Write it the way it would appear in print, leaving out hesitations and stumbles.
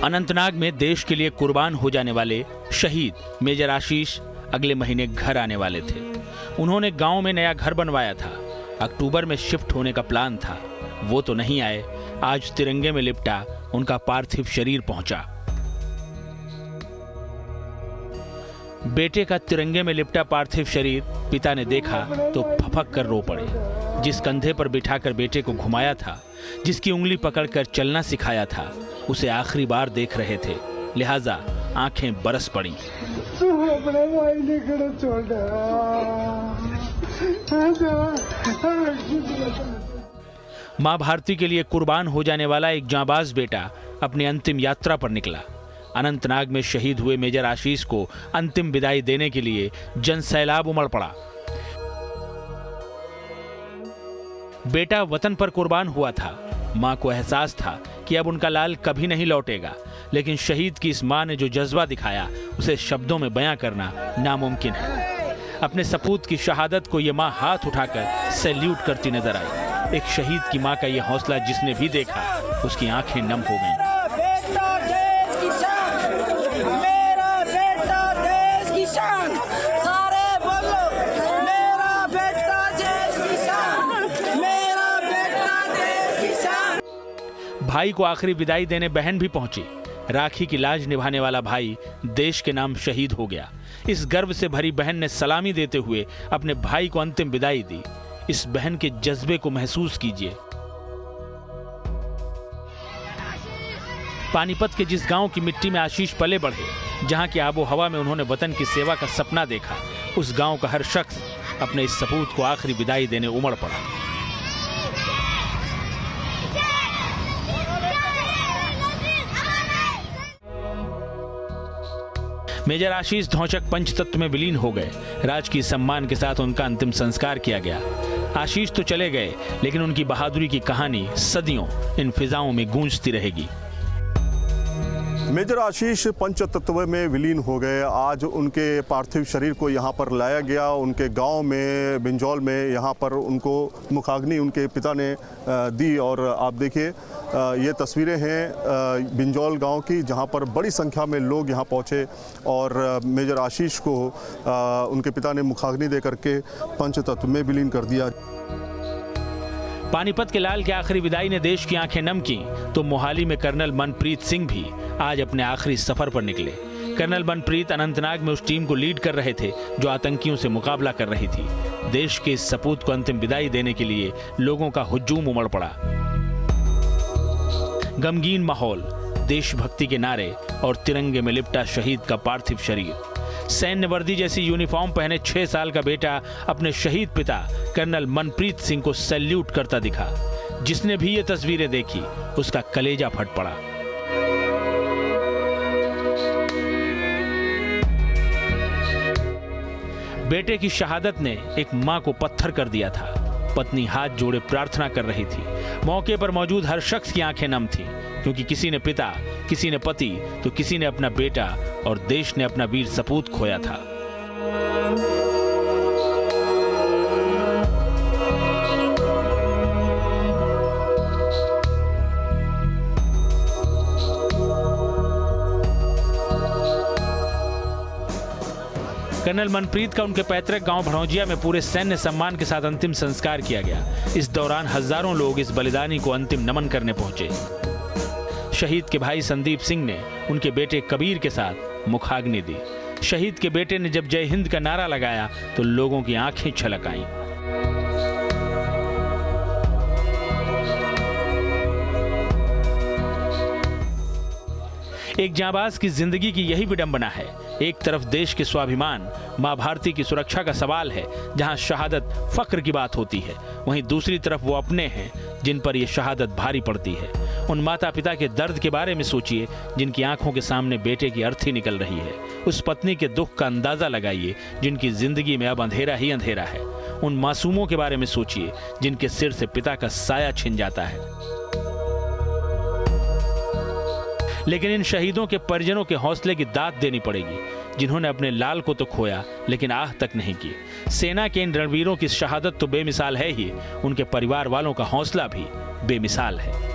अनंतनाग में देश के लिए कुर्बान हो जाने वाले शहीद मेजर आशीष अगले महीने घर आने वाले थे। उन्होंने गांव में नया घर बनवाया था। अक्टूबर में शिफ्ट होने का प्लान था। वो तो नहीं आए। आज तिरंगे में लिपटा उनका पार्थिव शरीर पहुंचा। बेटे का तिरंगे में लिपटा पार्थिव शरीर पिता ने देखा तो फपक कर रो पड़े। जिस कंधे पर बिठाकर बेटे को घुमाया था, जिसकी उंगली पकड़कर चलना सिखाया था, उसे आखिरी बार देख रहे थे, लिहाजा आंखें बरस पड़ी। अपने भाई ने छोड़ा। मां भारती के लिए कुर्बान हो जाने वाला एक जांबाज बेटा अपनी अंतिम यात्रा पर निकला। अनंतनाग में शहीद हुए मेजर आशीष को अंतिम विदाई देने के लिए जन सैलाब उमड़ पड़ा। बेटा वतन पर कुर्बान हुआ था। मां को एहसास था कि अब उनका लाल कभी नहीं लौटेगा, लेकिन शहीद की इस मां ने जो जज्बा दिखाया उसे शब्दों में बयां करना नामुमकिन है। अपने सपूत की शहादत को ये मां हाथ उठाकर सैल्यूट करती नजर आई। एक शहीद की मां का ये हौसला जिसने भी देखा उसकी आंखें नम हो गईं। भाई को आखिरी विदाई देने बहन भी पहुंची। राखी की लाज निभाने वाला भाई देश के नाम शहीद हो गया। इस गर्व से भरी बहन ने सलामी देते हुए अपने भाई को अंतिम विदाई दी। इस बहन के जज्बे को महसूस कीजिए। पानीपत के जिस गांव की मिट्टी में आशीष पले बढ़े, जहां की आबो हवा में उन्होंने वतन की सेवा का सपना देखा, उस गांव का हर शख्स अपने इस सपूत को आखिरी विदाई देने उमड़ पड़ा। मेजर आशीष धौचक पंचतत्व में विलीन हो गए। राजकीय सम्मान के साथ उनका अंतिम संस्कार किया गया। आशीष तो चले गए, लेकिन उनकी बहादुरी की कहानी सदियों इन फिजाओं में गूंजती रहेगी। मेजर आशीष पंचतत्व में विलीन हो गए। आज उनके पार्थिव शरीर को यहाँ पर लाया गया। उनके गांव में बिंजौल में यहाँ पर उनको मुखाग्नि उनके पिता ने दी। और आप देखिए ये तस्वीरें हैं बिंजौल गांव की, जहाँ पर बड़ी संख्या में लोग यहाँ पहुँचे और मेजर आशीष को उनके पिता ने मुखाग्नि दे करके पंचतत्व में विलीन कर दिया। पानीपत के लाल की आखिरी विदाई ने देश की आंखें नम की, तो मोहाली में कर्नल मनप्रीत सिंह भी आज अपने आखिरी सफर पर निकले। कर्नल मनप्रीत अनंतनाग में उस टीम को लीड कर रहे थे जो आतंकियों से मुकाबला कर रही थी। देश के इस सपूत को अंतिम विदाई देने के लिए लोगों का हुजूम उमड़ पड़ा। गमगीन माहौल, देशभक्ति के नारे और तिरंगे में लिपटा शहीद का पार्थिव शरीर। सैन्य वर्दी जैसी यूनिफॉर्म पहने 6 साल का बेटा अपने शहीद पिता कर्नल मनप्रीत सिंह को सैल्यूट करता दिखा। जिसने भी ये तस्वीरें देखी उसका कलेजा फट पड़ा। बेटे की शहादत ने एक मां को पत्थर कर दिया था। पत्नी हाथ जोड़े प्रार्थना कर रही थी। मौके पर मौजूद हर शख्स की आंखें नम थीं, क्योंकि किसी ने पिता, किसी ने पति, तो किसी ने अपना बेटा और देश ने अपना वीर सपूत खोया था। कर्नल मनप्रीत का उनके पैतृक गांव भड़ौजिया में पूरे सैन्य सम्मान के साथ अंतिम संस्कार किया गया। इस दौरान हजारों लोग इस बलिदानी को अंतिम नमन करने पहुंचे। शहीद के भाई संदीप सिंह ने उनके बेटे कबीर के साथ मुखाग्नि दी। शहीद के बेटे ने जब जय हिंद का नारा लगाया तो लोगों की आंखें छलक आईं। एक जांबाज की जिंदगी की यही विडंबना है। एक तरफ देश के स्वाभिमान, मां भारती की सुरक्षा का सवाल है, जहां शहादत फक्र की बात होती है, वहीं दूसरी तरफ वो अपने हैं जिन पर यह शहादत भारी पड़ती है। उन माता पिता के दर्द के बारे में सोचिए जिनकी आंखों के सामने बेटे की अर्थी निकल रही है। उस पत्नी के दुख का अंदाजा लगाइए जिनकी जिंदगी में अब अंधेरा ही अंधेरा है। उन मासूमों के बारे में सोचिए जिनके सिर से पिता का साया छिन जाता है। लेकिन इन शहीदों के परिजनों के हौसले की दाद देनी पड़ेगी, जिन्होंने अपने लाल को तो खोया लेकिन आह तक नहीं की। सेना के इन रणवीरों की शहादत तो बेमिसाल है ही, उनके परिवार वालों का हौसला भी बेमिसाल है।